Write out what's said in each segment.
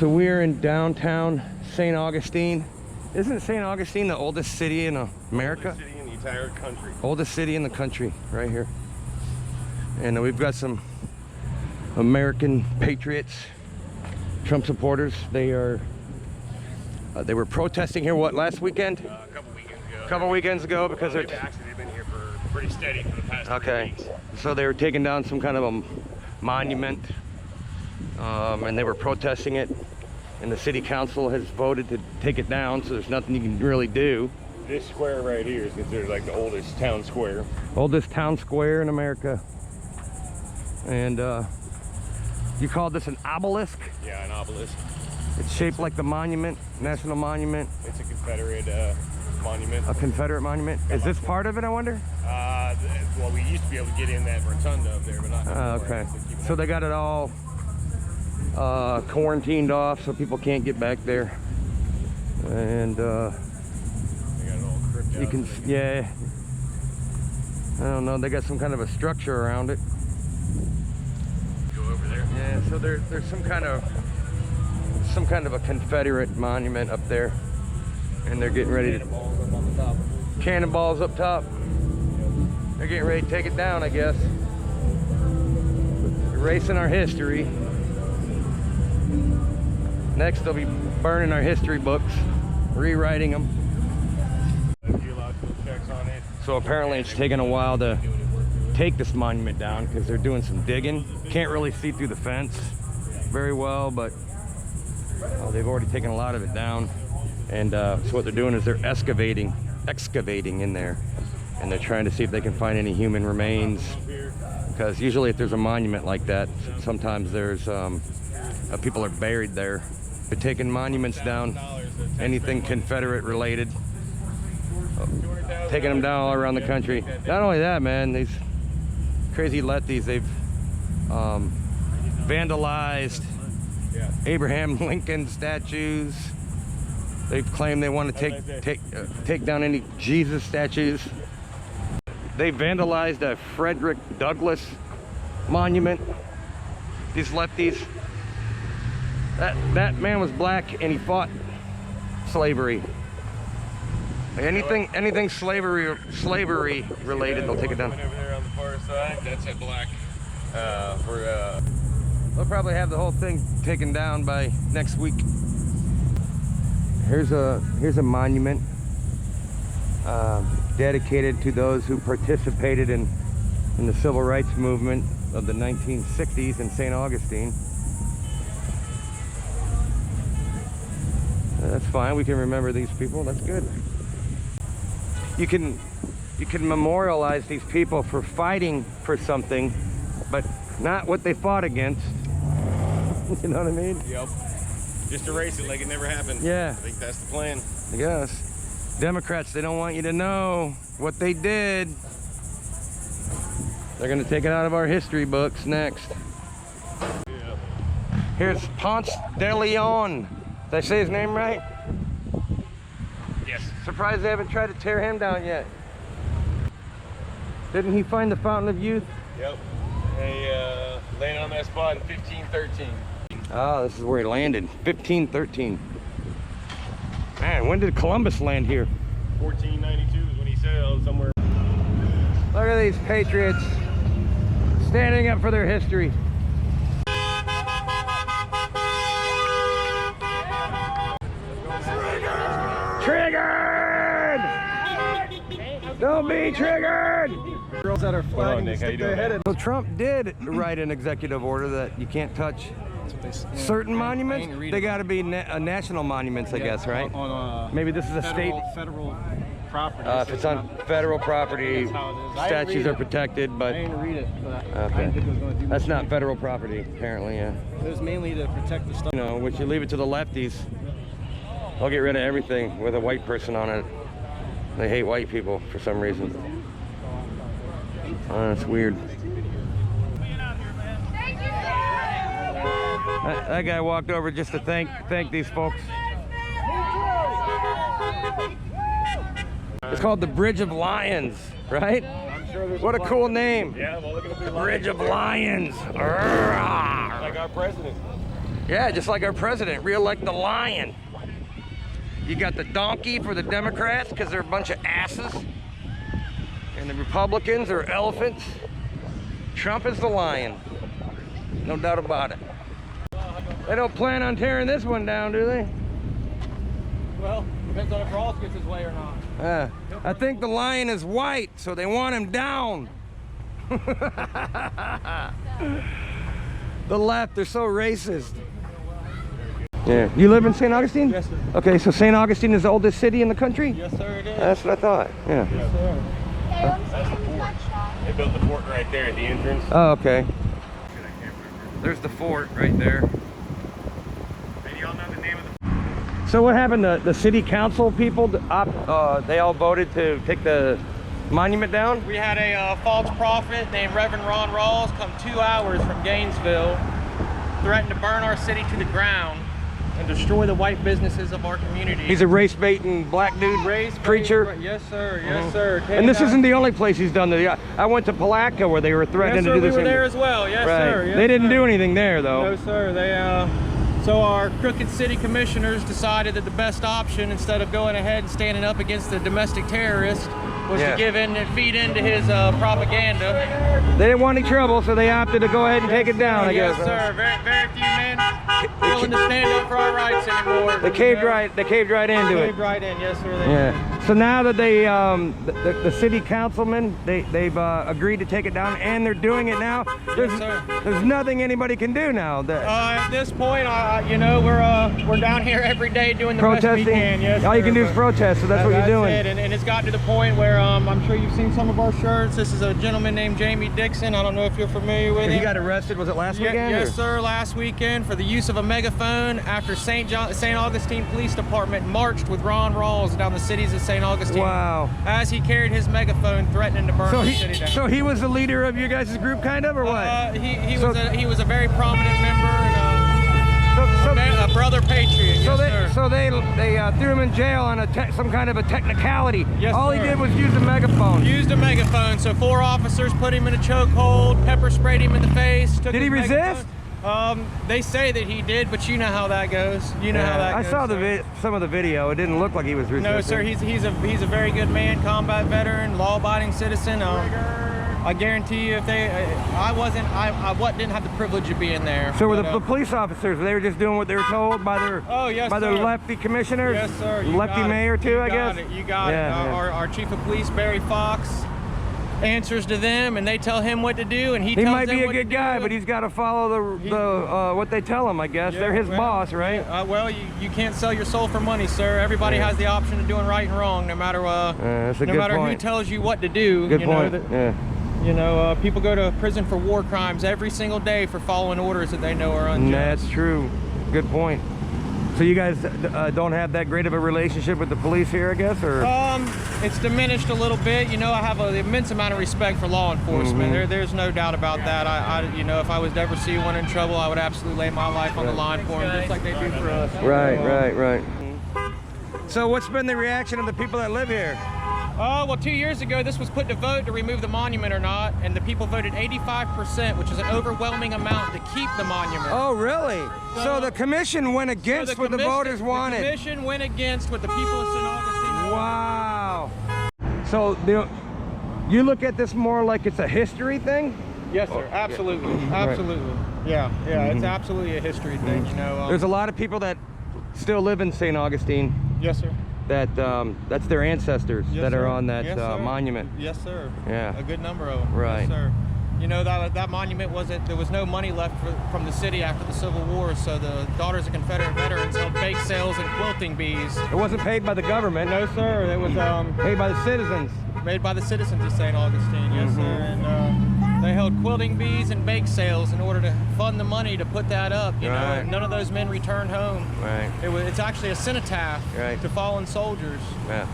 So we're in downtown St. Augustine. Isn't St. Augustine the oldest city in America? Oldest city in the entire country. Oldest city in the country, right here. And we've got some American patriots, Trump supporters. They were protesting here, what, last weekend? A couple weekends ago. A couple weekends ago because they've been here for pretty steady for the past 3 weeks. So they were taking down some kind of a monument, and they were protesting it, and the city council has voted to take it down, so there's nothing you can really do. This square right here is considered like the oldest town square. Oldest town square in America. And you called this an obelisk? Yeah, an obelisk. It's shaped like the monument, national monument. It's a Confederate monument. A Confederate monument. Is this part of it, I wonder? Well, we used to be able to get in that rotunda up there, but not anymore. Okay. So they got it all quarantined off so people can't get back there. And they got it all cribbed out. you can, yeah. I don't know, they got some kind of a structure around it. Go over there. Yeah, so there's some kind of a Confederate monument up there, and they're getting ready to Cannonballs up on the top. cannonballs up top. They're getting ready to take it down, I guess. Erasing our history. Next, they'll be burning our history books, rewriting them. Geological checks on it. So apparently it's taken a while to take this monument down because they're doing some digging. Can't really see through the fence very well, but they've already taken a lot of it down. And so what they're doing is they're excavating in there, and they're trying to see if they can find any human remains, because usually if there's a monument like that, sometimes there's people are buried there. They're taking monuments down, anything Confederate related, taking them down all around the country. Not only that, man, these crazy lefties, they've vandalized Abraham Lincoln statues. They've claimed they want to take down any Jesus statues. They vandalized a Frederick Douglass monument. These lefties. That man was black and he fought slavery. Anything slavery related, they'll take it down. Over there on the far side, that's a black. They'll probably have the whole thing taken down by next week. Here's a monument dedicated to those who participated in the civil rights movement of the 1960s in St. Augustine. That's fine. We can remember these people. That's good. You can memorialize these people for fighting for something, but not what they fought against. You know what I mean? Yep. Just erase it like it never happened. Yeah. I think that's the plan. I guess. Democrats, they don't want you to know what they did. They're going to take it out of our history books next. Yeah. Here's Ponce de Leon. Did I say his name right? Yes. Surprised they haven't tried to tear him down yet. Didn't he find the Fountain of Youth? Yep. They landed on that spot in 1513. Oh, this is where he landed. 1513. Man, when did Columbus land here? 1492 is when he sailed somewhere. Look at these patriots standing up for their history. Triggered! Don't be triggered! Girls that are flagging to stick their head in. So Trump did write an executive order that you can't touch certain monuments. They got to be national monuments, I guess, right? Maybe this is a federal property. If it's on federal property, statues are protected, but I didn't read it, but okay. I didn't think it was going to do That's much. not federal property, apparently. Yeah. It was mainly to protect the stuff. You know, which you leave it to the lefties. They'll get rid of everything with a white person on it. They hate white people for some reason. That's weird. That guy walked over just to thank these folks. It's called the Bridge of Lions, right? I'm sure there's What a cool name. Yeah, well, look at the Bridge of Lions. Like our president. Yeah, just like our president, re-elect the lion. You got the donkey for the Democrats because they're a bunch of asses. And the Republicans are elephants. Trump is the lion. No doubt about it. They don't plan on tearing this one down, do they? Well, depends on if Ross gets his way or not. I think the lion is white, so they want him down. The left, they're so racist. Yeah. You live in St. Augustine? Yes, sir. Okay, so St. Augustine is the oldest city in the country? Yes, sir, it is. That's what I thought. Yeah. Yes, sir. They built the fort right there at the entrance. Oh, okay. There's the fort right there. And y'all know the name of the... So what happened? The city council people, they all voted to take the monument down? We had a false prophet named Reverend Ron Rawls come 2 hours from Gainesville, threatened to burn our city to the ground and destroy the white businesses of our community. He's a race-baiting black dude preacher. Yes, sir. Yes, sir. And this isn't the only place he's done that. I went to Palatka where they were threatening to do the same. We were there as well. Yes, Right. sir. Yes, They didn't sir. do anything there, though. No, sir. So our crooked city commissioners decided that the best option, instead of going ahead and standing up against the domestic terrorist, was Yeah. to give in and feed into his propaganda. They didn't want any trouble, so they opted to go ahead and take it down, I Yes, guess. sir. Very, very few men willing to stand up for our rights anymore. They caved right into it. Caved right in. Yes, sir. They Yeah. did. So now that they, the city councilmen, they've agreed to take it down, and they're doing it now. Yes, sir. There's nothing anybody can do now. At this point, you know, we're down here every day doing the Protesting. best we can. Yes, All you sir, can do is but protest. So that's what you're doing. it. And it's gotten to the point where I'm sure you've seen some of our shirts. This is a gentleman named Jamie Dixon. I don't know if you're familiar with him. He got arrested. Was it last weekend? Yes, or? sir. Last weekend for the use of a megaphone after St. Augustine Police Department marched with Ron Rawls down the cities of St. Augustine. Wow. As he carried his megaphone, threatening to burn the city down. So he was the leader of your guys' group, kind of, or what? He was a very prominent member and a brother patriot. So they threw him in jail on some kind of a technicality. Yes, All sir. he did was use a megaphone. Used a megaphone, so 4 officers put him in a chokehold, pepper sprayed him in the face. Did he resist? They say that he did, but you know how that goes. You know how that goes. I saw some of the video. It didn't look like he was resisting. No, sir. He's a very good man, combat veteran, law-abiding citizen. I guarantee you, if I didn't have the privilege of being there. So were the police officers? They were just doing what they were told by their their lefty commissioners. Yes, sir. Lefty mayor too, I guess. You got it. Our chief of police, Barry Fox, answers to them, and they tell him what to do, and he tells might them be a what good to guy, do. but he's got to follow the what they tell him. I guess Yeah, they're his well, boss, right? Well, you can't sell your soul for money, sir. Everybody has the option of doing right and wrong, no matter that's a no good matter point. who tells you what to do. Good you point. Know, that, you know, people go to prison for war crimes every single day for following orders that they know are unjust. That's true. Good point. So you guys don't have that great of a relationship with the police here, I guess, or? It's diminished a little bit. You know, I have an immense amount of respect for law enforcement. There's no doubt about that. You know, if I was to ever see one in trouble, I would absolutely lay my life on the line for them, just like they do for us. Right. So what's been the reaction of the people that live here? Well, 2 years ago, this was put to vote to remove the monument or not, and the people voted 85%, which is an overwhelming amount to keep the monument. Oh, really? So the commission went against what the voters wanted. The commission went against what the people of St. Augustine wanted. Wow. So you look at this more like it's a history thing? Yes, sir. Absolutely. Absolutely. Yeah. It's absolutely a history thing, you know. There's a lot of people that still live in St. Augustine. Yes, sir. That's their ancestors that are on that monument. Yes, sir. Yeah. A good number of them. Right. Yes, sir. You know, that monument there was no money left from the city after the Civil War, so the Daughters of Confederate Veterans held bake sales and quilting bees. It wasn't paid by the government. No, sir. It was paid by the citizens. Made by the citizens of St. Augustine. Yes, sir. And they held quilting bees and bake sales in order to fund the money to put that up. You know, none of those men returned home. Right. It's actually a cenotaph to fallen soldiers. Yeah.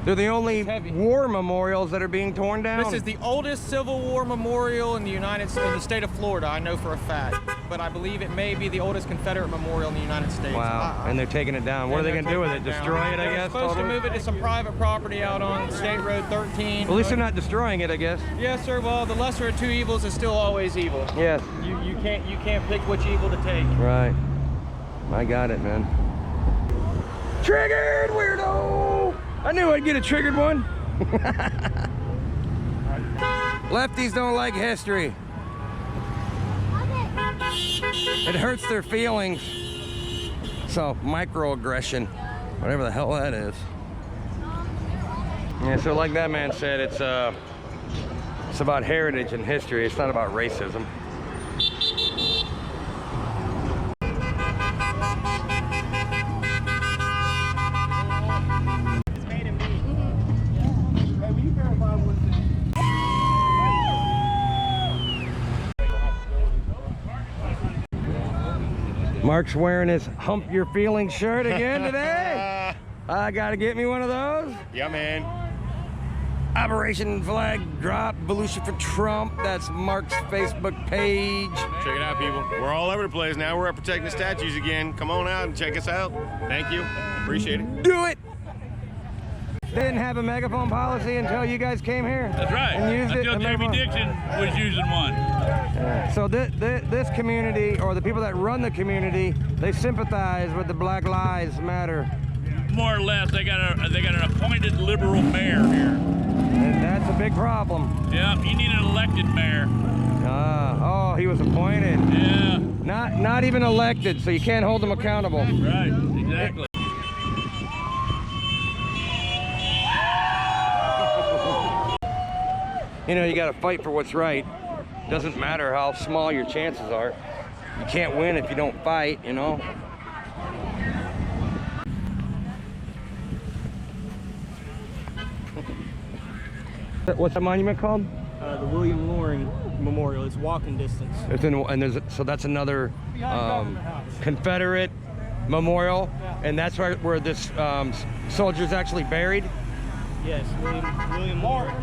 They're the only heavy. war memorials that are being torn down. This is the oldest Civil War memorial in the state of Florida, I know for a fact. But I believe it may be the oldest Confederate memorial in the United States. Wow, and they're taking it down. What are they going to do with it? Destroy it, I guess? They're supposed to move it to some private property out on State Road 13. Well, at least they're not destroying it, I guess. Yes, sir. Well, the lesser of two evils is still always evil. Yes. You can't pick which evil to take. Right. I got it, man. Triggered, weirdo! I knew I'd get a triggered one. Lefties don't like history. It hurts their feelings. So, microaggression, whatever the hell that is. Yeah, so like that man said, it's about heritage and history. It's not about racism. Mark's wearing his Hump Your Feelings shirt again today. I gotta get me one of those. Yeah, man. Operation Flag Drop, Volusia for Trump. That's Mark's Facebook page. Check it out, people. We're all over the place now. We're protecting the statues again. Come on out and check us out. Thank you. Appreciate it. Do it! They didn't have a megaphone policy until you guys came here. That's right. And used it. Until Jamie Dixon was using one. So this community, or the people that run the community, they sympathize with the Black Lives Matter. More or less, they got an appointed liberal mayor here. And that's a big problem. Yeah, you need an elected mayor. Oh, he was appointed. Yeah. Not even elected, so you can't hold him accountable. Right, exactly. You know, you got to fight for what's right. Doesn't matter how small your chances are. You can't win if you don't fight, you know. What's the monument called? The William Loring Memorial. It's walking distance. It's in, and so that's another Confederate memorial, and that's where this soldier's actually buried. Yes, William Loring.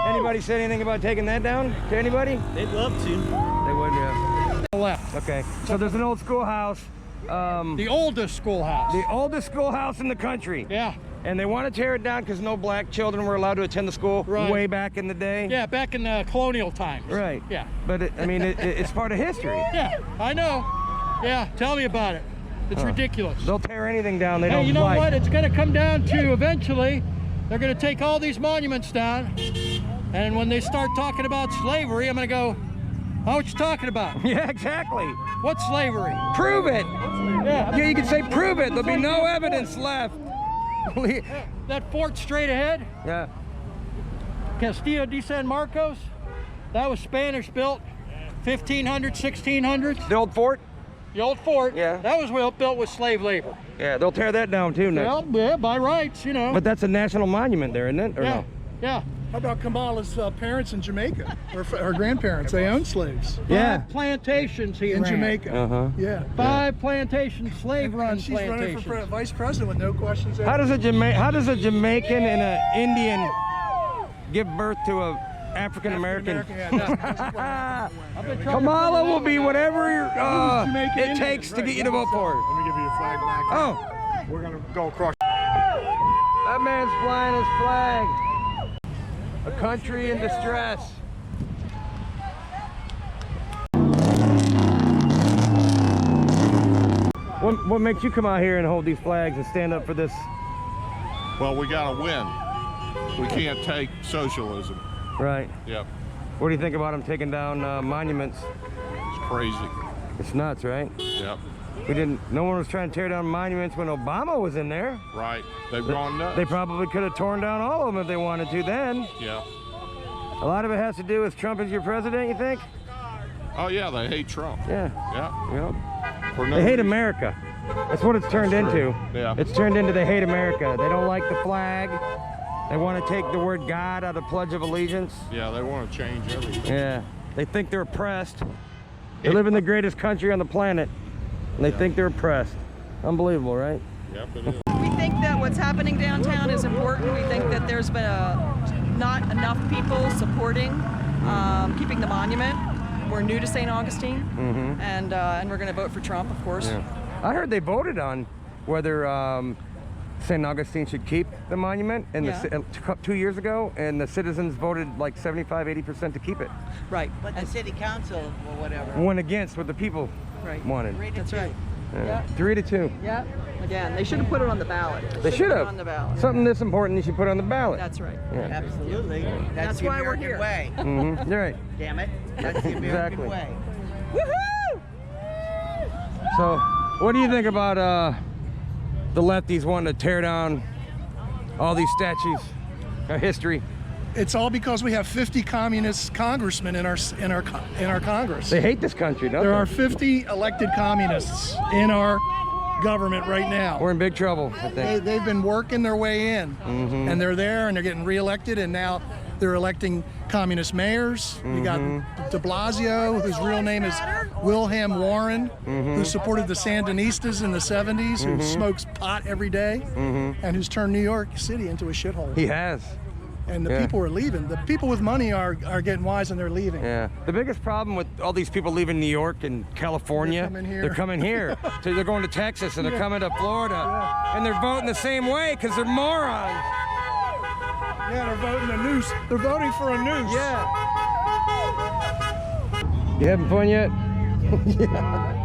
Anybody say anything about taking that down to anybody? They'd love to. They would, yeah. Left. Okay, so there's an old schoolhouse. The oldest schoolhouse. The oldest schoolhouse in the country. Yeah. And they want to tear it down because no black children were allowed to attend the school way back in the day. Yeah, back in the colonial times. Right. Yeah. But it's part of history. Yeah, I know. Yeah, tell me about it. It's ridiculous. They'll tear anything down. They Hey, don't you know like. what? It's going to come down to eventually, they're going to take all these monuments down, and when they start talking about slavery, I'm going to go, oh, what you talking about? Yeah, exactly. What's slavery? Prove it. Yeah. Yeah, you can say prove it. There'll be no evidence left. That fort straight ahead, Yeah. Castillo de San Marcos, that was Spanish built, 1500s, 1600s. The old fort? The old fort, Yeah. that was built with slave labor. Yeah, they'll tear that down too next. Well, yeah, by rights, you know. But that's a national monument there, isn't it? Or yeah, no? yeah. How about Kamala's parents in Jamaica? Her grandparents, they owned slaves. Yeah. 5 plantations he In ran. Jamaica. Uh-huh. Yeah. 5 plantations, slave-run And she's running plantations. for vice president with no questions asked. How does a Jamaican and an Indian give birth to a African American? Kamala will be whatever it takes to get you to vote for her. Let me give you a flag back. Oh, We're gonna go across. that man's flying his flag. A country in distress. What makes you come out here and hold these flags and stand up for this? Well, we gotta win. We can't take socialism. Right. Yep, What do you think about them taking down monuments? it's crazy. It's nuts, right? Yep, No one was trying to tear down monuments when Obama was in there. right. They've gone nuts. They probably could have torn down all of them if they wanted to then. Yeah. A lot of it has to do with Trump as your president, you think? Oh yeah, they hate Trump. Yeah. Yeah. Yep. For no They hate reason. America. That's what it's turned That's true. into. Yeah. It's turned into they hate America. They don't like the flag. They want to take the word God out of Pledge of Allegiance. Yeah, they want to change everything. Yeah. They think they're oppressed. They live in the greatest country on the planet, and they think they're oppressed. Unbelievable, right? Yep, it is. We think that what's happening downtown is important. We think that there's been not enough people supporting keeping the monument. We're new to St. Augustine, and we're going to vote for Trump, of course. Yeah. I heard they voted on whether St. Augustine should keep the monument and 2 years ago, and the citizens voted like 75–80% to keep it. Right. But the city council or whatever. Went against what the people wanted. That's right. Yeah. 3-2. Yeah. Again, they should have put it on the ballot. They should have. On the ballot. Something this important, you should put on the ballot. That's right. Yeah. Absolutely. That's the why we're American here. way. You're right. Damn it. That's the American Exactly. way. Woohoo! So, what do you think about the lefties wanting to tear down all these statues of history? It's all because we have 50 communist congressmen in our Congress. They hate this country, don't There they? are 50 elected communists in our government right now. We're in big trouble, I think. They've been working their way in, and they're there, and they're getting reelected, and now they're electing communist mayors. You got de Blasio, whose real name is Wilhelm Warren, who supported the Sandinistas in the 70s, who smokes pot every day, and who's turned New York City into a shithole. He has. And the people are leaving. The people with money are getting wise, and they're leaving. Yeah. The biggest problem with all these people leaving New York and California, They're coming here. So they're going to Texas and they're coming to Florida, and they're voting the same way because they're morons. Yeah, they're voting a noose. They're voting for a noose. Yeah. You having fun yet? Yeah.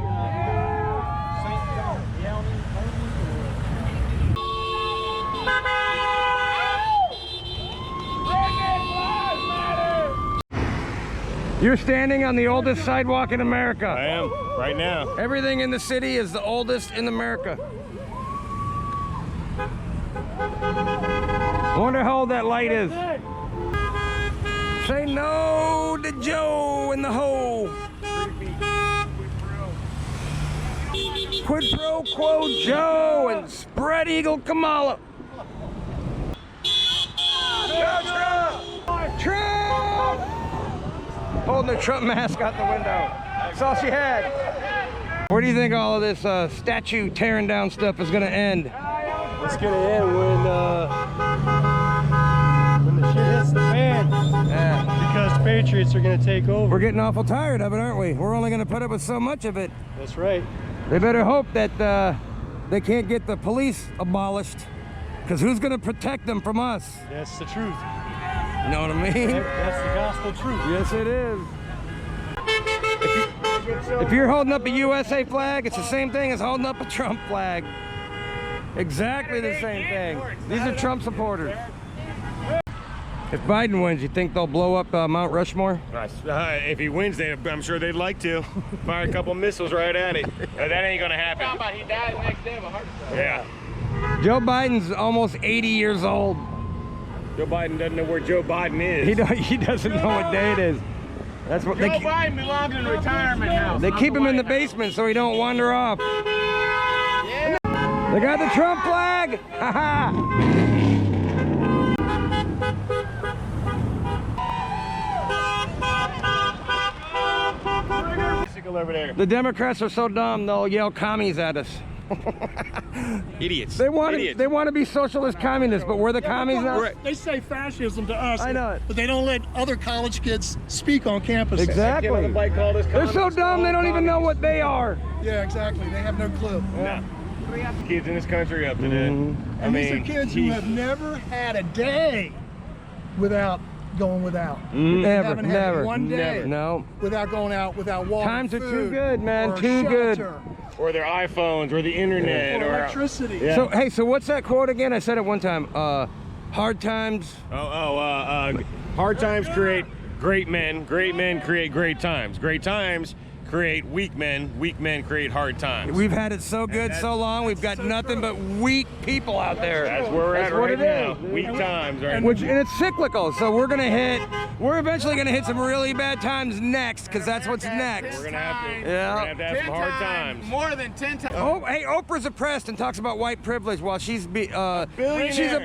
You're standing on the oldest sidewalk in America. I am, right now. Everything in the city is the oldest in America. I wonder how old that light is. Say no to Joe in the hole. Quid pro quo Joe and spread eagle Kamala. Trump! Holding the Trump mask out the window. That's all she had. Where do you think all of this statue tearing down stuff is going to end? It's going to end when the shit hits the fan. Yeah. Because the Patriots are going to take over. We're getting awful tired of it, aren't we? We're only going to put up with so much of it. That's right. They better hope that they can't get the police abolished, because who's going to protect them from us? That's the truth. You know what I mean? That's the gospel truth. Yes, it is. If you're holding up a USA flag, it's the same thing as holding up a Trump flag. Exactly the same thing. These are Trump supporters. If Biden wins, you think they'll blow up Mount Rushmore? If he wins, I'm sure they'd like to. Fire a couple missiles right at it. That ain't gonna happen. He died the next day of a heart attack. Yeah. Joe Biden's almost 80 years old. Joe Biden doesn't know where Joe Biden is. He doesn't know what day it is. That's what Joe Biden belongs in a retirement house. They keep him in the basement so he don't wander off. Yeah. They got the Trump flag! Ha ha! Over there. The Democrats are so dumb they'll yell commies at us. Idiots. They want to be socialist communists, but we're the commies now. They say fascism to us. I know it. But they don't let other college kids speak on campus. Exactly. They're so dumb they don't even know what they are. Yeah, exactly. They have no clue. Yeah. Kids in this country up to that. And these are kids who have never had a day without going without. Never, haven't had never. one day No. without going out, without water. Times are too food, good, man. or Too good. shelter, Or their iPhones, or the internet, or or electricity. Yeah. So, hey, so what's that quote again? I said it one time. Hard times. Hard times create great men create great times. Great times create weak men create hard times. We've had it so good so long, we've got nothing but weak people out there. That's where we're at right now. Weak times, right? And it's cyclical, so we're gonna hit We're eventually gonna hit some really bad times next, because that's what's next. We're gonna have to. Yeah. We're gonna have to have some hard times. More than 10 times. Oh, hey, Oprah's oppressed and talks about white privilege while she's she's a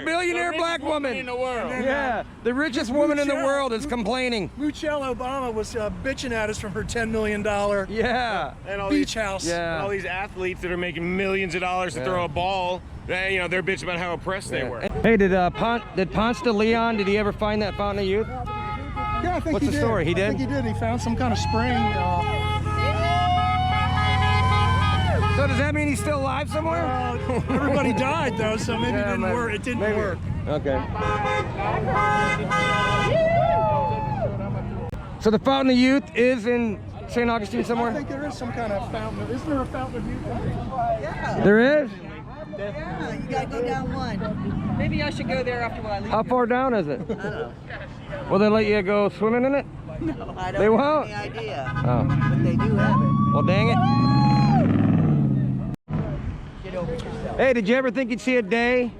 billionaire black woman in the world. Yeah, the richest woman in the world is complaining. Michelle Obama was bitching at us from her $10 million Yeah. And all beach these, house. Yeah. and all these athletes that are making millions of dollars to throw a ball, they, you know, they're bitching about how oppressed they were. Hey, did Ponce de Leon? Did he ever find that fountain of youth? Yeah, I think What's he the did. story? He did? I think he did. He found some kind of spring. So does that mean he's still alive somewhere? Everybody died though, so maybe it didn't work. It didn't work. Okay. So the fountain of youth is in St. Augustine I somewhere? think there is some kind of fountain. Isn't there a fountain of youth? Yeah. There is? Yeah, you gotta go down one. Maybe I should go there after I leave. How far down is it? I don't know. Will they let you go swimming in it? No, I don't They have won't? any idea. Oh. But they do have it. Well, dang it. Get over it yourself. Hey, did you ever think you'd see a day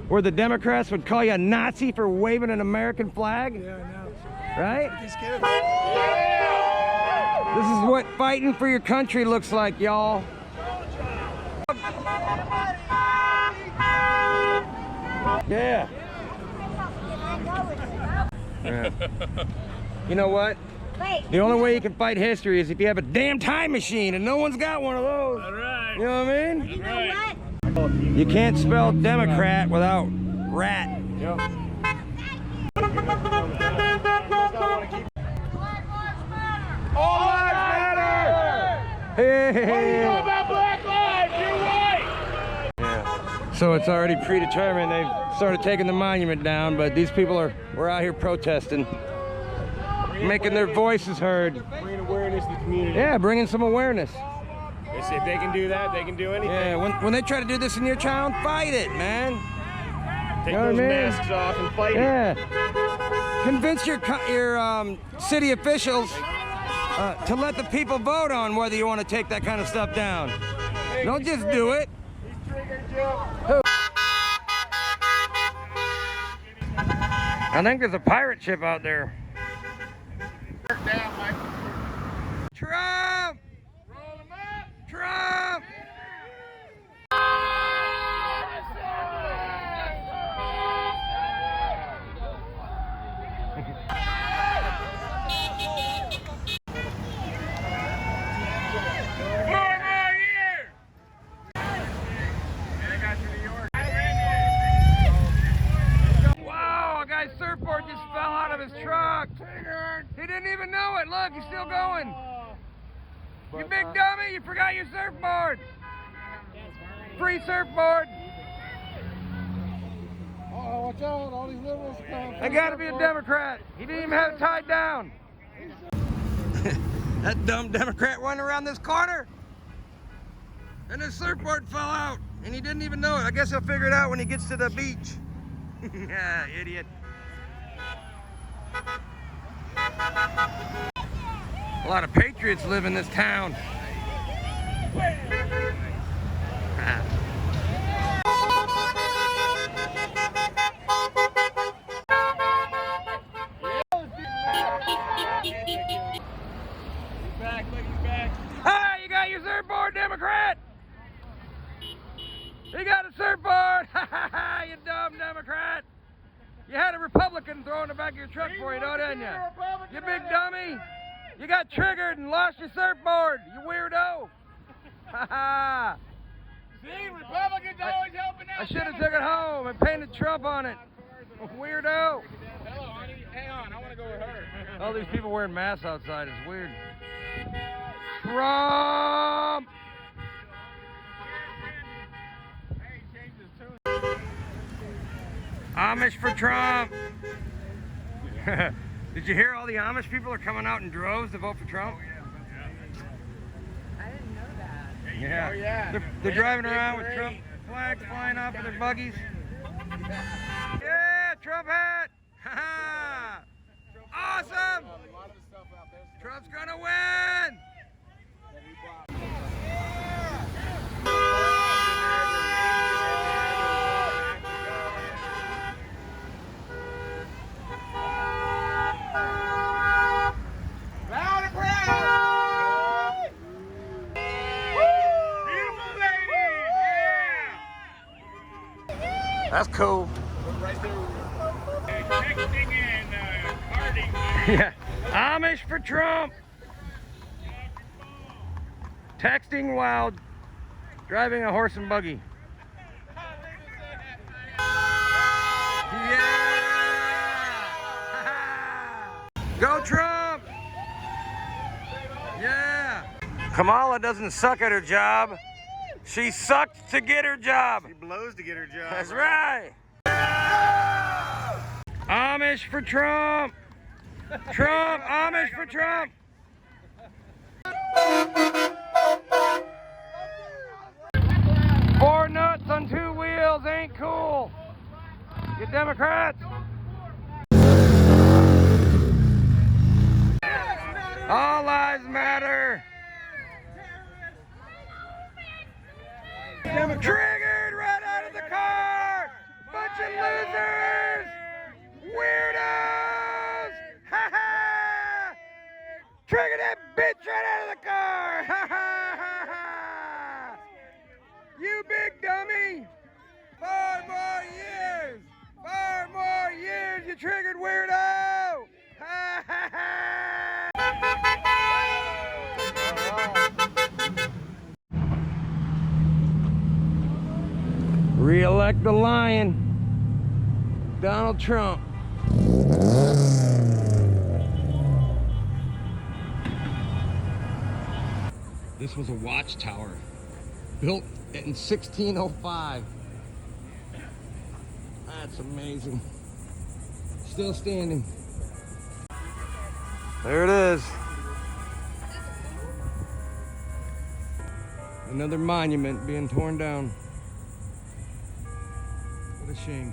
where the Democrats would call you a Nazi for waving an American flag? Yeah, I know. Right? He's kidding. This is what fighting for your country looks like, y'all. Yeah. Yeah. You know what? The only way you can fight history is if you have a damn time machine, and no one's got one of those. All right. You know what I mean? You know what? You can't spell Democrat without rat. All lives matter. Hey. What about black lives? You're white. So it's already predetermined. They've started taking the monument down, but these people we're out here protesting, making their voices heard. Bringing awareness to the community. Yeah, bringing some awareness. They say if they can do that, they can do anything. Yeah, when they try to do this in your town, fight it, man. Take You know those what I mean? masks off and fight it. Yeah. Convince your city officials to let the people vote on whether you want to take that kind of stuff down. Don't just do it. I think there's a pirate ship out there. Trump! Trump! Wow, a guy's surfboard just fell out of his truck. He didn't even know it. Look, he's still going. You big dummy, you forgot your surfboard. Free surfboard. Oh, watch out! All these liberals come. I gotta be a Democrat. He didn't even have it tied down. That dumb Democrat went around this corner and his surfboard fell out and he didn't even know it. I guess he'll figure it out when he gets to the beach. Yeah, idiot. A lot of patriots live in this town. Hey, you got your surfboard, Democrat? You got a surfboard? You dumb Democrat. You had a Republican throw in the back of your truck for you, didn't you? You big dummy. You got triggered and lost your surfboard, you weirdo. See, Republicans always helping out. I should have took it home and painted Trump on it. Weirdo. Hello, honey. Hang on, I want to go with her. All these people wearing masks outside is weird. Trump! Amish for Trump! Did you hear all the Amish people are coming out in droves to vote for Trump? I didn't know that. Yeah. Oh, yeah. They're driving around with Trump flags flying off of their buggies. Yeah, Trump hat! Awesome! Trump's gonna win! That's cool. Yeah. Amish for Trump. Texting while driving a horse and buggy. Yeah! Go Trump! Yeah! Kamala doesn't suck at her job. She sucked to get her job. She blows to get her job. That's right. Amish for Trump. Trump, Amish for Trump. 4 nuts on 2 wheels ain't cool. You Democrats. All lives matter. Triggered right out of the car. Bunch of losers. Weirdos. Ha ha. Triggered that bitch right out of the car. Ha ha ha ha. You big dummy. 4 more years. 4 more years, you triggered weirdo. Ha ha ha. Re-elect the lion, Donald Trump. This was a watchtower built in 1605. That's amazing. Still standing. There it is. Another monument being torn down. What a shame.